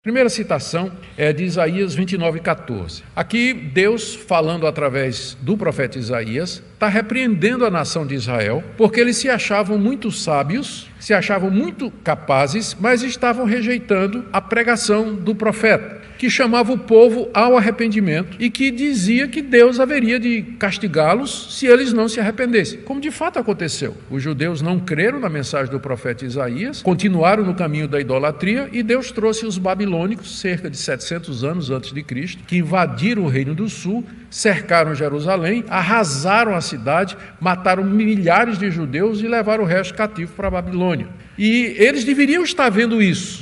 Primeira citação é de Isaías 29:14. Aqui Deus, falando através do profeta Isaías, está repreendendo a nação de Israel, porque eles se achavam muito sábios, se achavam muito capazes, mas estavam rejeitando a pregação do profeta, que chamava o povo ao arrependimento e que dizia que Deus haveria de castigá-los se eles não se arrependessem, como de fato aconteceu. Os judeus não creram na mensagem do profeta Isaías, continuaram no caminho da idolatria e Deus trouxe os babilônicos, cerca de 700 anos antes de Cristo, que invadiram o Reino do Sul, cercaram Jerusalém, arrasaram a cidade, mataram milhares de judeus e levaram o resto cativo para a Babilônia. E eles deveriam estar vendo isso,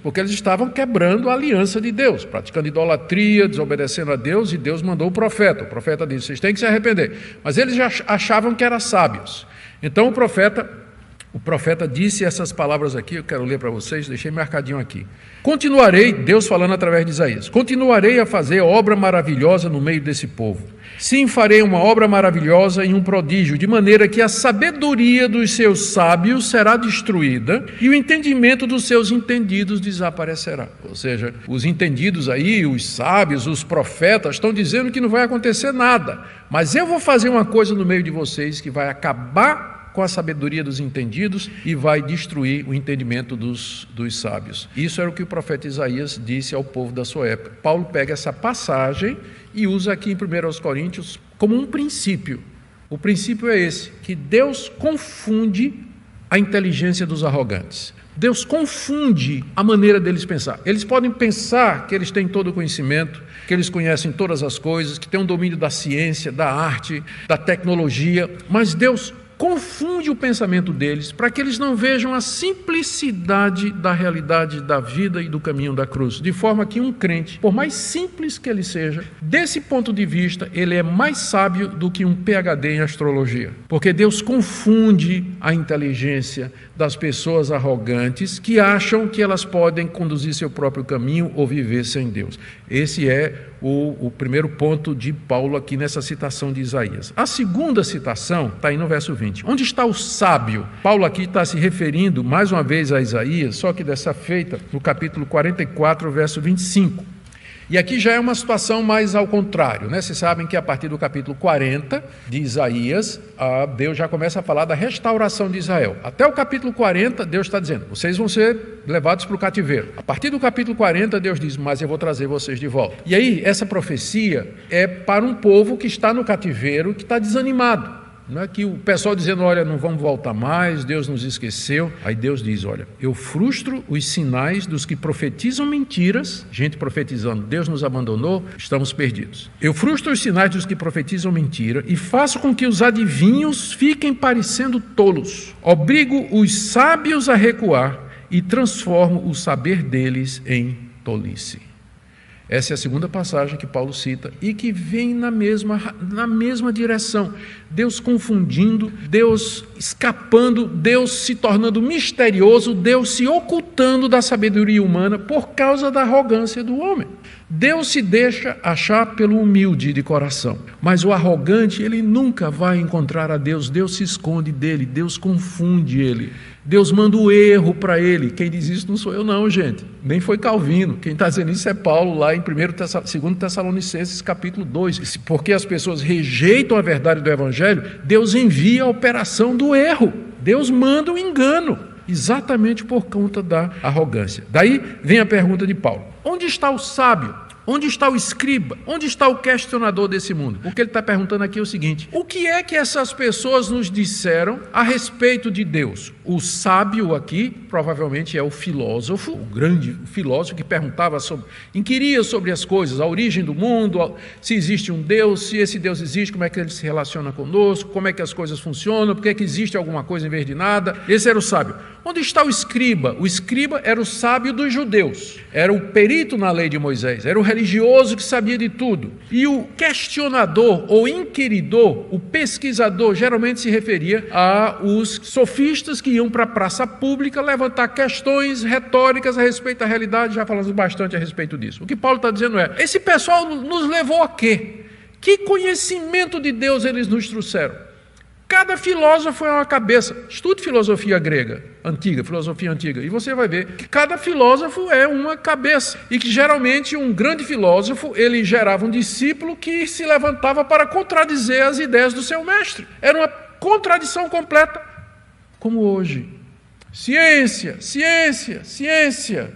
porque eles estavam quebrando a aliança de Deus, praticando idolatria, desobedecendo a Deus, e Deus mandou o profeta. O profeta disse: vocês têm que se arrepender. Mas eles já achavam que eram sábios. Então o profeta disse essas palavras aqui, eu quero ler para vocês, deixei marcadinho aqui. Continuarei, Deus falando através de Isaías, continuarei a fazer obra maravilhosa no meio desse povo. Sim, farei uma obra maravilhosa e um prodígio, de maneira que a sabedoria dos seus sábios será destruída e o entendimento dos seus entendidos desaparecerá. Ou seja, os entendidos aí, os sábios, os profetas, estão dizendo que não vai acontecer nada, mas eu vou fazer uma coisa no meio de vocês que vai acabar com a sabedoria dos entendidos e vai destruir o entendimento dos sábios. Isso era o que o profeta Isaías disse ao povo da sua época. Paulo pega essa passagem e usa aqui em 1 Coríntios como um princípio. O princípio é esse, que Deus confunde a inteligência dos arrogantes. Deus confunde a maneira deles pensar. Eles podem pensar que eles têm todo o conhecimento, que eles conhecem todas as coisas, que têm um domínio da ciência, da arte, da tecnologia, mas Deus confunde o pensamento deles para que eles não vejam a simplicidade da realidade da vida e do caminho da cruz, de forma que um crente, por mais simples que ele seja, desse ponto de vista, ele é mais sábio do que um PhD em astrologia, porque Deus confunde a inteligência das pessoas arrogantes que acham que elas podem conduzir seu próprio caminho ou viver sem Deus. Esse é o primeiro ponto de Paulo aqui nessa citação de Isaías. A segunda citação está aí no verso 20. Onde está o sábio? Paulo aqui está se referindo mais uma vez a Isaías, só que dessa feita no capítulo 44, verso 25. E aqui já é uma situação mais ao contrário, né? Vocês sabem que a partir do capítulo 40 de Isaías, Deus já começa a falar da restauração de Israel. Até o capítulo 40, Deus está dizendo: vocês vão ser levados para o cativeiro. A partir do capítulo 40, Deus diz: mas eu vou trazer vocês de volta. E aí, essa profecia é para um povo que está no cativeiro, que está desanimado. Não é que o pessoal dizendo: olha, não vamos voltar mais, Deus nos esqueceu. Aí Deus diz: olha, eu frustro os sinais dos que profetizam mentiras, gente profetizando, Deus nos abandonou, estamos perdidos. Eu frustro os sinais dos que profetizam mentira e faço com que os adivinhos fiquem parecendo tolos. Obrigo os sábios a recuar e transformo o saber deles em tolice. Essa é a segunda passagem que Paulo cita e que vem na mesma direção. Deus confundindo, Deus escapando, Deus se tornando misterioso, Deus se ocultando da sabedoria humana por causa da arrogância do homem. Deus se deixa achar pelo humilde de coração, mas o arrogante, ele nunca vai encontrar a Deus. Deus se esconde dele, Deus confunde ele. Deus manda o erro para ele. Quem diz isso não sou eu não, gente. Nem foi Calvino. Quem está dizendo isso é Paulo, lá em 2 Tessalonicenses, capítulo 2. Porque as pessoas rejeitam a verdade do Evangelho, Deus envia a operação do erro. Deus manda o engano, exatamente por conta da arrogância. Daí vem a pergunta de Paulo: onde está o sábio? Onde está o escriba? Onde está o questionador desse mundo? O que ele está perguntando aqui é o seguinte: o que é que essas pessoas nos disseram a respeito de Deus? O sábio aqui provavelmente é o filósofo, o grande filósofo que inquiria sobre as coisas, a origem do mundo, se existe um Deus, se esse Deus existe, como é que ele se relaciona conosco, como é que as coisas funcionam, por que é que existe alguma coisa em vez de nada. Esse era o sábio. Onde está o escriba? O escriba era o sábio dos judeus, era o perito na lei de Moisés, era o religioso que sabia de tudo. E o questionador ou inquiridor, o pesquisador, geralmente se referia aos sofistas que iam para a praça pública levantar questões retóricas a respeito da realidade. Já falamos bastante a respeito disso. O que Paulo está dizendo é: esse pessoal nos levou a quê? Que conhecimento de Deus eles nos trouxeram? Cada filósofo é uma cabeça. Estude filosofia grega, antiga, filosofia antiga, e você vai ver que cada filósofo é uma cabeça. E que geralmente um grande filósofo, ele gerava um discípulo que se levantava para contradizer as ideias do seu mestre. Era uma contradição completa, como hoje. Ciência, ciência, ciência.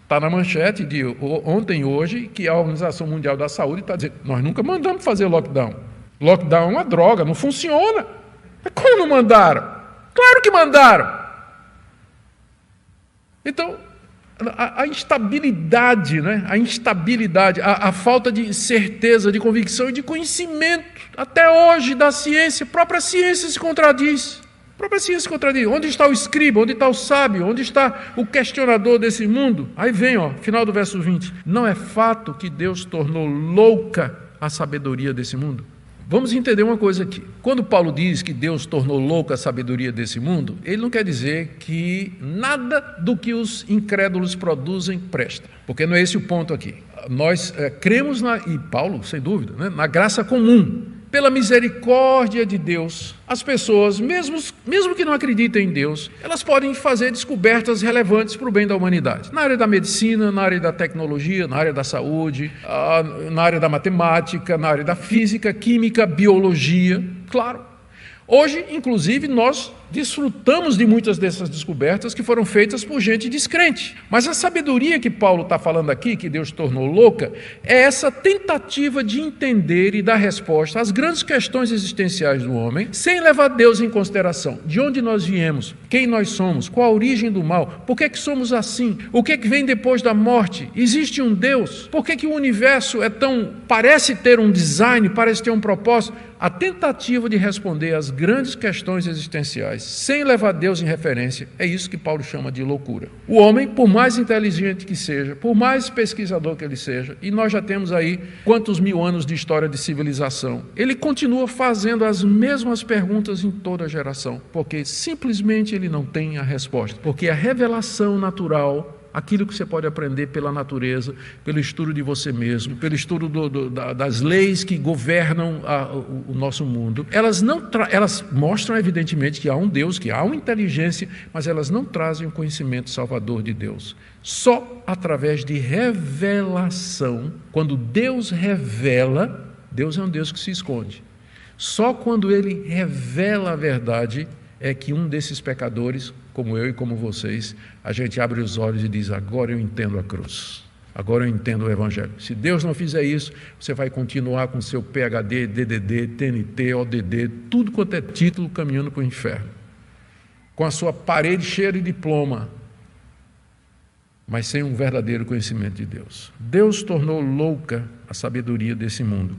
Está na manchete de ontem e hoje que a Organização Mundial da Saúde está dizendo: nós nunca mandamos fazer lockdown. Lockdown é uma droga, não funciona. Mas como não mandaram? Claro que mandaram. Então, a instabilidade, né? A falta de certeza, de convicção e de conhecimento, até hoje, da ciência, a própria ciência se contradiz. A própria ciência se contradiz. Onde está o escriba? Onde está o sábio? Onde está o questionador desse mundo? Aí vem, final do verso 20. Não é fato que Deus tornou louca a sabedoria desse mundo? Vamos entender uma coisa aqui. Quando Paulo diz que Deus tornou louca a sabedoria desse mundo, ele não quer dizer que nada do que os incrédulos produzem presta, porque não é esse o ponto aqui. Nós cremos, e Paulo, sem dúvida, né, na graça comum. Pela misericórdia de Deus, as pessoas, mesmo que não acreditem em Deus, elas podem fazer descobertas relevantes para o bem da humanidade. Na área da medicina, na área da tecnologia, na área da saúde, na área da matemática, na área da física, química, biologia, claro. Hoje, inclusive, nós desfrutamos de muitas dessas descobertas que foram feitas por gente descrente. Mas a sabedoria que Paulo está falando aqui, que Deus tornou louca, é essa tentativa de entender e dar resposta às grandes questões existenciais do homem, sem levar Deus em consideração. De onde nós viemos? Quem nós somos? Qual a origem do mal? Por que somos assim? O que vem depois da morte? Existe um Deus? Por que o universo parece ter um design, parece ter um propósito? A tentativa de responder às grandes questões existenciais sem levar Deus em referência, é isso que Paulo chama de loucura. O homem, por mais inteligente que seja, por mais pesquisador que ele seja, e nós já temos aí quantos mil anos de história de civilização, ele continua fazendo as mesmas perguntas em toda a geração, porque simplesmente ele não tem a resposta. Porque a revelação natural, aquilo que você pode aprender pela natureza, pelo estudo de você mesmo, pelo estudo das leis que governam o nosso mundo, elas mostram evidentemente que há um Deus, que há uma inteligência, mas elas não trazem o conhecimento salvador de Deus. Só através de revelação, quando Deus revela, Deus é um Deus que se esconde. Só quando Ele revela a verdade é que um desses pecadores, como eu e como vocês, a gente abre os olhos e diz: agora eu entendo a cruz, agora eu entendo o Evangelho. Se Deus não fizer isso, você vai continuar com seu PhD, DDD, TNT, ODD, tudo quanto é título, caminhando para o inferno, com a sua parede cheia de diploma, mas sem um verdadeiro conhecimento de Deus. Deus tornou louca a sabedoria desse mundo.